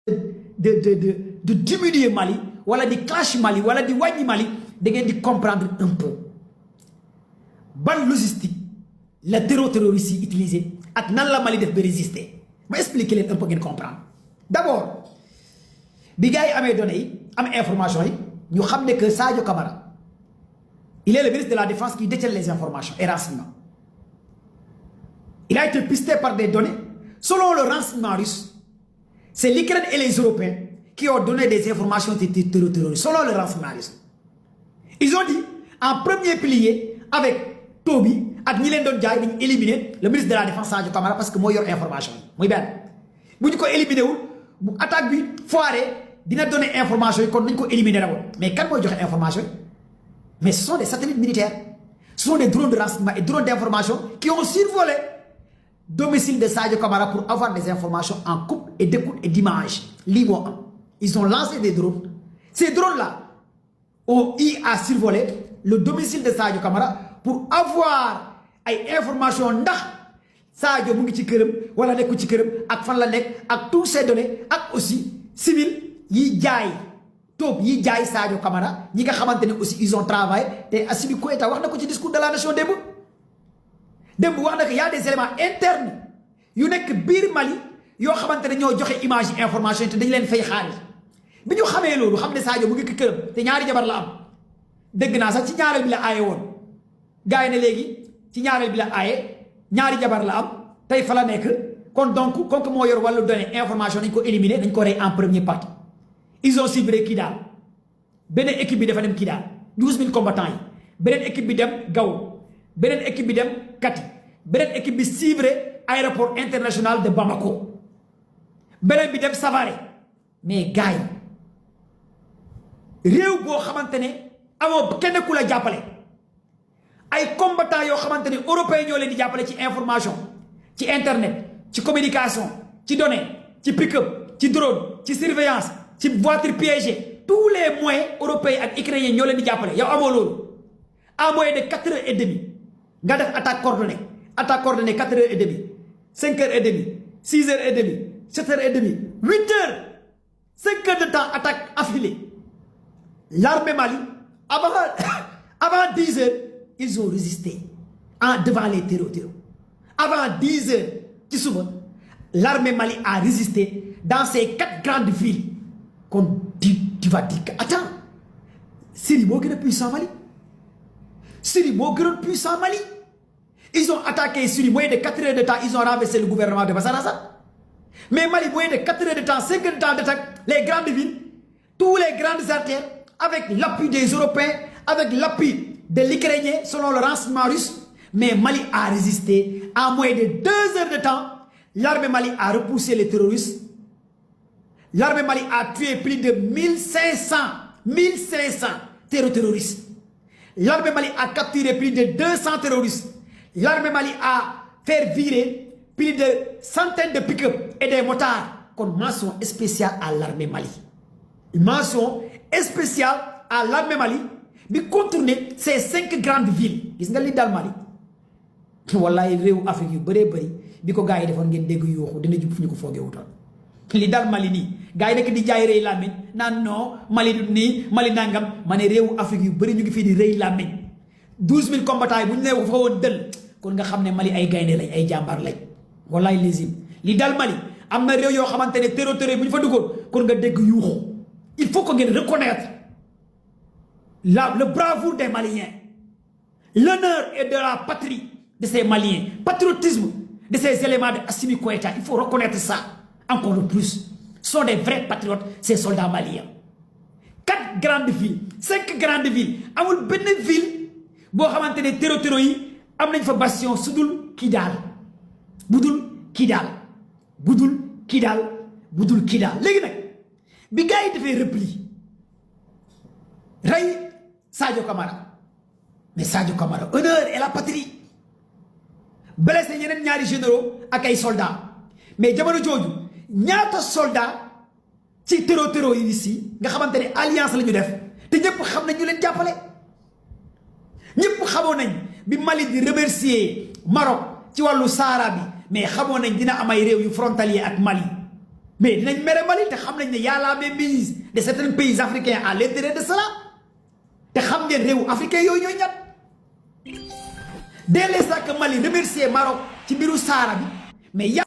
de diminuer Mali wala di clash Mali wala di wàññi Mali da ngeen di comprendre un peu ban logistique la terroriste yi utilisé ak nan la Mali def ba résister ma expliquer leen un peu ngeen comprendre d'abord bi gars yi amee données yi am information yi ñu xam ne que Sadio Camara il est le ministre de la Défense qui détient les informations et renseignements. Il a été pisté par des données. Selon le renseignement russe, c'est l'Ukraine et les Européens qui ont donné des informations terroristes. Selon le renseignement russe. Ils ont dit, en premier pilier, avec Toby, ak ñi leen doon jaay dañu éliminer le ministre de la Défense Sadio Camara parce que moo yor information yi muy benn bu ñu ko éliminé wul bu attaque bi foiré dina donner information yi kon nañu ko éliminer d'abord mais kan mooy joxe information yi mais ce sont des satellites militaires ce sont des drones de renseignement et drones d'information qui ont survolé domicile de Sadio Camara pour avoir des informations en coupe et d'écoute et d'image lii moo am ils ont lancé des drones ces drones là ont eu à survoler le domicile de Sadio Camara pour avoir ay information ndax Sadio mu ngi ci këram wala nekku ci këram ak fan la nekk ak tous ces données ak aussi civil yi jaay toog yi jaay Sadio Camara ñi nga xamante ne aussi ils ont travaillé te Assimi Goïta wax na ko ci discours de la nation démb wax na que y a des éléments internes yu nekk biir Mali yoo xamante ne ñoo joxe image yi information te dañu leen fay xaalis bi ñu xamee loolu xam ne Sadio mu ngi këram te ñaari jabar la am dégg naa sax ci ñaareel bi la aaye woon gars yi ne léegi ci ñaareel bi la aaye ñaari jabar la am tey fa la nekk kon donc comme que moo yor wàllu données information nañ ko éliminer nañ ko rey en première partie ils ont ciblé Kidal beneen équipe bi dafa dem Kidal 12000 combattants yi beneen équipe bi dem Gao beneen équipe bi dem Kati beneen équipe bi ciblé aéroport international de Bamako beneen bi dem Savare mais gars yi réew boo xamante ne amoo kenn ku la jàppale ay combattants yoo xamante ne européens ñoo leen di jàppale ci information ci internet ci communication ci données ci pick-up ci drone ci surveillance ci voiture piégée tous les moyens européens ak ukrainiens ñoo leen di jàppale yow amoo loolu à moyen de 4h30 nga def attaque coordonnée 4h30 5h30 6h30 7h30 8h 5h de temps attaque affilée l'armée Mali avant 10h ils ont résisté devant les terreaux. Avant 10 heures ci suba l'armée Mali a résisté dans ces 4 grandes villes kon tu vas dire que attends Syrie moo gën a puissant Mali Syrie moo gënoon puissant Mali ils ont attaqué Syrie moins de 4 heures de temps ils ont renversé le gouvernement de Bachar al-Assad mais Mali moins de 4 heures de temps 5 heures de temps d'attaque les grandes villes tous les grandes artères avec l'appui des Européens avec l'appui de l'Ukrainien selon le renseignement russe mais Mali a résisté en moins de 2 heures de temps l'armée Mali a repoussé les terroristes l'armée Mali a tué plus de 1500 terroristes l'armée Mali a capturé plus de 200 terroristes l'armée Mali a fait virer plus de centaines de pick-up et des motards kon mention spéciale à l'armée Mali mention spéciale à l'armée Mali bi contourner ces 5 grandes villes gis nga li dal Mali wallaay réew Afrique yu bëree bëri bi ko gars yi defoon ngeen dégg yuuxu dina jub fu ñu ko foogee wutal li dal Mali nii gars yi nekk di jaay rëy làmmiñ naan non Mali du nii Mali nangam ma ne réewu Afrique yu bëri ñu ngi fii di rëy làmmiñ 12000 combattants yi bu ñu nee fa woon dël kon nga xam ne Mali ay gaynde lañ ay jàmbaar lañ wallaay lésim li dal Mali am na réew yoo xamante ne terror bu ñu fa duggoon kon nga dégg yuuxu il faut que ngeen reconnaître le bravoure des Maliens l'honneur et de la patrie de ces Maliens patriotisme de ces éléments de Assimi Goïta il faut reconnaître ça encore le plus ce sont des vrais patriotes ces soldats maliens 4 grandes villes 5 grandes villes amul benn ville boo xamante ne terror yi am nañ fa bastion budul Kidal léegi nag bi gars yi dafay repli rey Sadio Camara mais Sadio Camara honneur et la patrie blessé yeneen ñaari généraux ak ay soldats mais jamono jooju ñaata soldats ci terror yi ici nga xamante ne alliance la ñu def te ñëpp xam nañ ñu leen jàppale ñëpp xamoon nañ bi Mali di remercier Maroc ci wàllu Sahara bi mais xamoon nañ dina am ay réew yu frontalier ak Mali mais dinañ mere Mali te xam nañ ne y a la mainmise de certains pays africains à l'intérieur de cela te xam ngeen réew africain yooyu ñooy ñat dès l'instant que Mali remercier Maroc ci mbiru Sahara bi mais